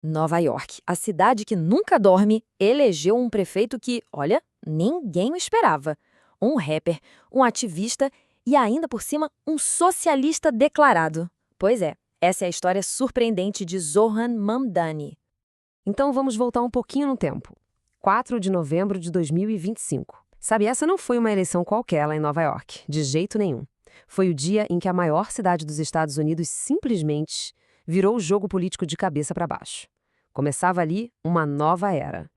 Nova York, a cidade que nunca dorme, elegeu um prefeito que, olha, ninguém o esperava. Um rapper, um ativista e ainda por cima um socialista declarado. Pois é, essa é a história surpreendente de Zohran Mamdani. Então vamos voltar um pouquinho no tempo. 4 de novembro de 2025. Sabe, essa não foi uma eleição qualquer lá em Nova York, de jeito nenhum. Foi o dia em que a maior cidade dos Estados Unidos simplesmente virou o jogo político de cabeça para baixo. Começava ali uma nova era.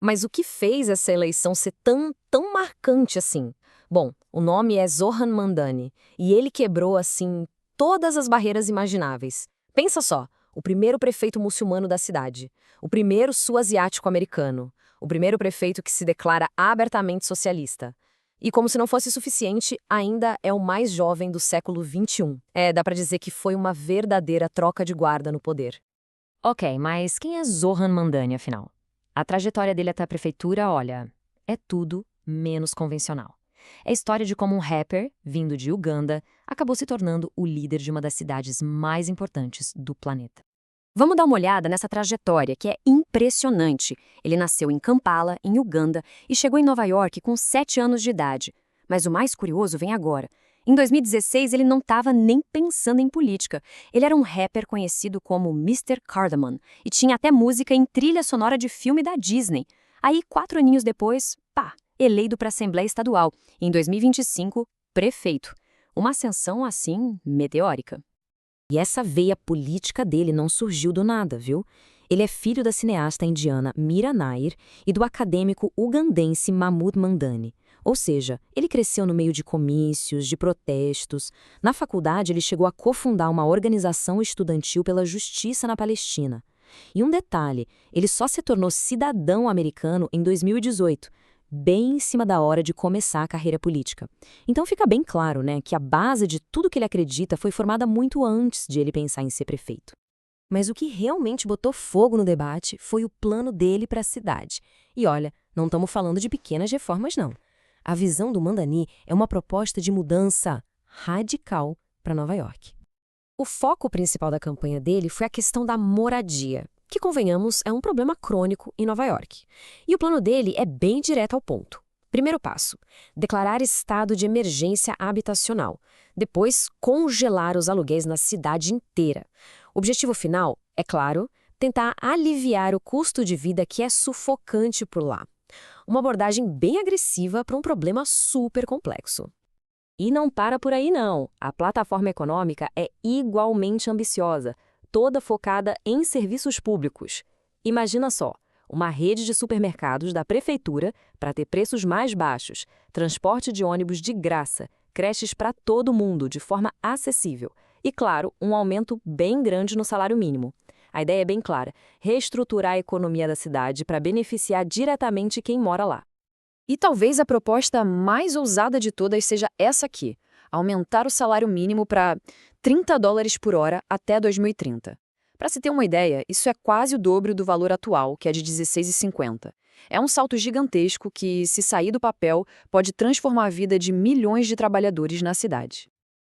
Mas o que fez essa eleição ser tão marcante assim? Bom, o nome é Zohran Mamdani e ele quebrou, assim, todas as barreiras imagináveis. Pensa só, o primeiro prefeito muçulmano da cidade, o primeiro sul-asiático americano, o primeiro prefeito que se declara abertamente socialista. E como se não fosse suficiente, ainda é o mais jovem do século XXI. Dá pra dizer que foi uma verdadeira troca de guarda no poder. Ok, mas quem é Zohran Mamdani, afinal? A trajetória dele até a prefeitura, olha, é tudo menos convencional. É a história de como um rapper, vindo de Uganda, acabou se tornando o líder de uma das cidades mais importantes do planeta. Vamos dar uma olhada nessa trajetória, que é impressionante. Ele nasceu em Kampala, em Uganda, e chegou em Nova York com 7 anos de idade. Mas o mais curioso vem agora. Em 2016, ele não estava nem pensando em política. Ele era um rapper conhecido como Mr. Cardamon e tinha até música em trilha sonora de filme da Disney. Aí, 4 aninhos depois, eleito para a Assembleia Estadual. Em 2025, prefeito. Uma ascensão, assim, meteórica. E essa veia política dele não surgiu do nada, viu? Ele é filho da cineasta indiana Mira Nair e do acadêmico ugandense Mahmoud Mamdani. Ou seja, ele cresceu no meio de comícios, de protestos. Na faculdade, ele chegou a cofundar uma organização estudantil pela justiça na Palestina. E um detalhe, ele só se tornou cidadão americano em 2018, bem em cima da hora de começar a carreira política. Então fica bem claro, né, que a base de tudo que ele acredita foi formada muito antes de ele pensar em ser prefeito. Mas o que realmente botou fogo no debate foi o plano dele para a cidade. E olha, não estamos falando de pequenas reformas, não. A visão do Mamdani é uma proposta de mudança radical para Nova York. O foco principal da campanha dele foi a questão da moradia, que, convenhamos, é um problema crônico em Nova York. E o plano dele é bem direto ao ponto. Primeiro passo, declarar estado de emergência habitacional. Depois, congelar os aluguéis na cidade inteira. O objetivo final, é claro, tentar aliviar o custo de vida que é sufocante por lá. Uma abordagem bem agressiva para um problema super complexo. E não para por aí, não. A plataforma econômica é igualmente ambiciosa, toda focada em serviços públicos. Imagina só, uma rede de supermercados da prefeitura para ter preços mais baixos, transporte de ônibus de graça, creches para todo mundo de forma acessível e, claro, um aumento bem grande no salário mínimo. A ideia é bem clara, reestruturar a economia da cidade para beneficiar diretamente quem mora lá. E talvez a proposta mais ousada de todas seja essa aqui: aumentar o salário mínimo para $30 por hora até 2030. Para se ter uma ideia, isso é quase o dobro do valor atual, que é de R$16,50. É um salto gigantesco que, se sair do papel, pode transformar a vida de milhões de trabalhadores na cidade.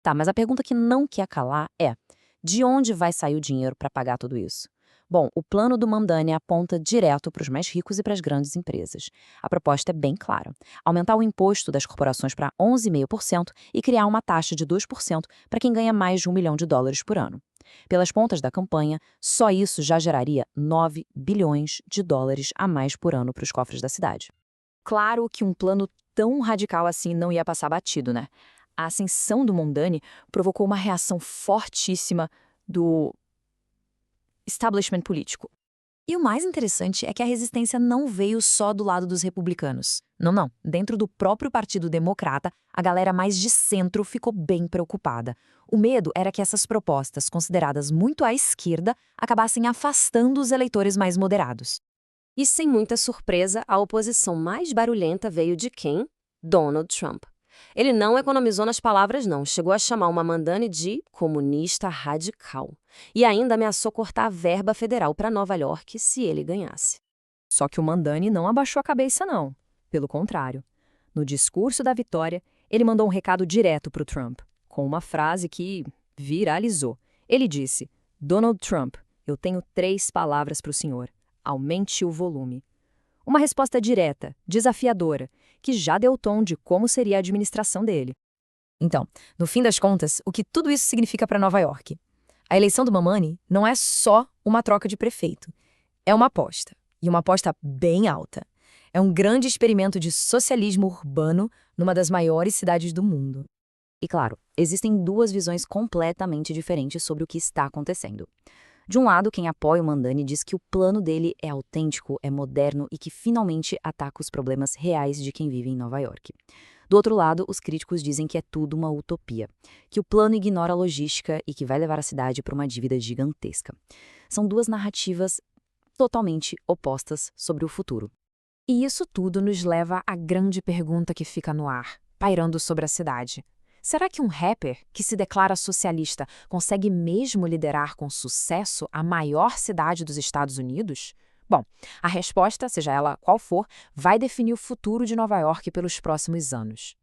Tá, mas a pergunta que não quer calar é: de onde vai sair o dinheiro para pagar tudo isso? Bom, o plano do Mamdani aponta direto para os mais ricos e para as grandes empresas. A proposta é bem clara: aumentar o imposto das corporações para 11,5% e criar uma taxa de 2% para quem ganha mais de $1 milhão por ano. Pelas contas da campanha, só isso já geraria $9 bilhões a mais por ano para os cofres da cidade. Claro que um plano tão radical assim não ia passar batido, né? A ascensão do Mamdani provocou uma reação fortíssima do establishment político. E o mais interessante é que a resistência não veio só do lado dos republicanos. Não. Dentro do próprio Partido Democrata, a galera mais de centro ficou bem preocupada. O medo era que essas propostas, consideradas muito à esquerda, acabassem afastando os eleitores mais moderados. E sem muita surpresa, a oposição mais barulhenta veio de quem? Donald Trump. Ele não economizou nas palavras, não. Chegou a chamar o Mamdani de comunista radical. E ainda ameaçou cortar a verba federal para Nova York se ele ganhasse. Só que o Mamdani não abaixou a cabeça, não. Pelo contrário. No discurso da vitória, ele mandou um recado direto para o Trump, com uma frase que viralizou. Ele disse: Donald Trump, Eu tenho 3 palavras para o senhor. Aumente o volume. Uma resposta direta, desafiadora, que já deu o tom de como seria a administração dele. Então, no fim das contas, o que tudo isso significa para Nova York? A eleição do Mamani não é só uma troca de prefeito. É uma aposta, e uma aposta bem alta. É um grande experimento de socialismo urbano numa das maiores cidades do mundo. E claro, existem 2 visões completamente diferentes sobre o que está acontecendo. De um lado, quem apoia o Mamdani diz que o plano dele é autêntico, é moderno e que finalmente ataca os problemas reais de quem vive em Nova York. Do outro lado, os críticos dizem que é tudo uma utopia, que o plano ignora a logística e que vai levar a cidade para uma dívida gigantesca. São 2 narrativas totalmente opostas sobre o futuro. E isso tudo nos leva à grande pergunta que fica no ar, pairando sobre a cidade. Será que um rapper que se declara socialista consegue mesmo liderar com sucesso a maior cidade dos Estados Unidos? Bom, a resposta, seja ela qual for, vai definir o futuro de Nova York pelos próximos anos.